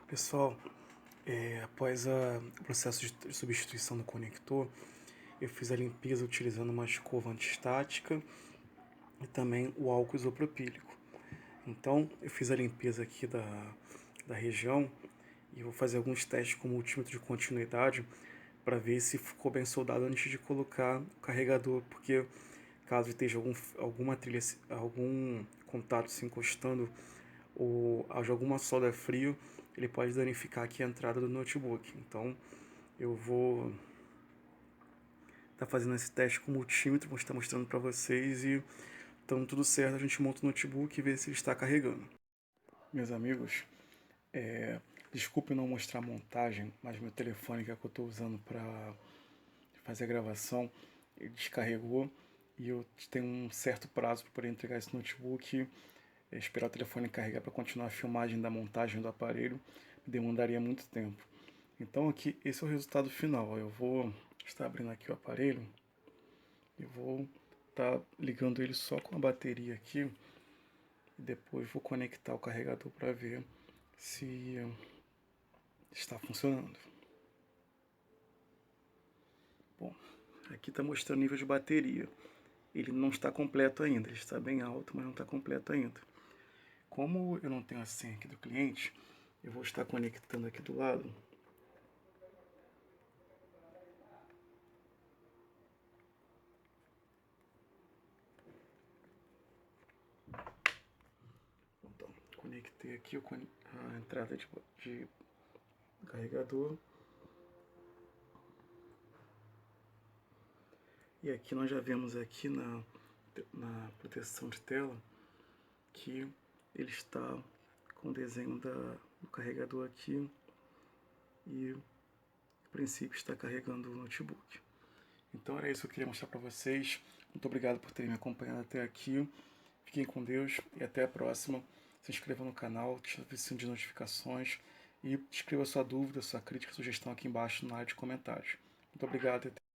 Pessoal, após o processo de substituição do conector, eu fiz a limpeza utilizando uma escova antistática e também o álcool isopropílico. Então, eu fiz a limpeza aqui da região e vou fazer alguns testes com o multímetro de continuidade para ver se ficou bem soldado antes de colocar o carregador, porque caso esteja alguma trilha, algum contato se encostando ou haja alguma solda frio, ele pode danificar aqui a entrada do notebook. Então eu vou estar fazendo esse teste com o multímetro, vou estar mostrando para vocês e então tudo certo, a gente monta o notebook e vê se ele está carregando. Meus amigos, desculpe não mostrar a montagem, mas meu telefone que é que eu estou usando para fazer a gravação, ele descarregou e eu tenho um certo prazo para poder entregar esse notebook. Esperar o telefone carregar para continuar a filmagem da montagem do aparelho demandaria muito tempo. Então aqui, esse é o resultado final. Eu vou estar abrindo aqui o aparelho e vou estar ligando ele só com a bateria aqui e depois vou conectar o carregador para ver se está funcionando. Bom, aqui está mostrando o nível de bateria. Ele não está completo ainda, ele está bem alto, mas não está completo ainda. Como eu não tenho a senha aqui do cliente, eu vou estar conectando aqui do lado. conectei aqui a entrada de carregador. E aqui nós já vemos aqui na proteção de tela que ele está com o desenho do carregador aqui e a princípio está carregando o notebook. Então era isso que eu queria mostrar para vocês. Muito obrigado por terem me acompanhado até aqui. Fiquem com Deus e até a próxima. Se inscreva no canal, ative o sininho de notificações e escreva sua dúvida, sua crítica, sugestão aqui embaixo na área de comentários. Muito obrigado e até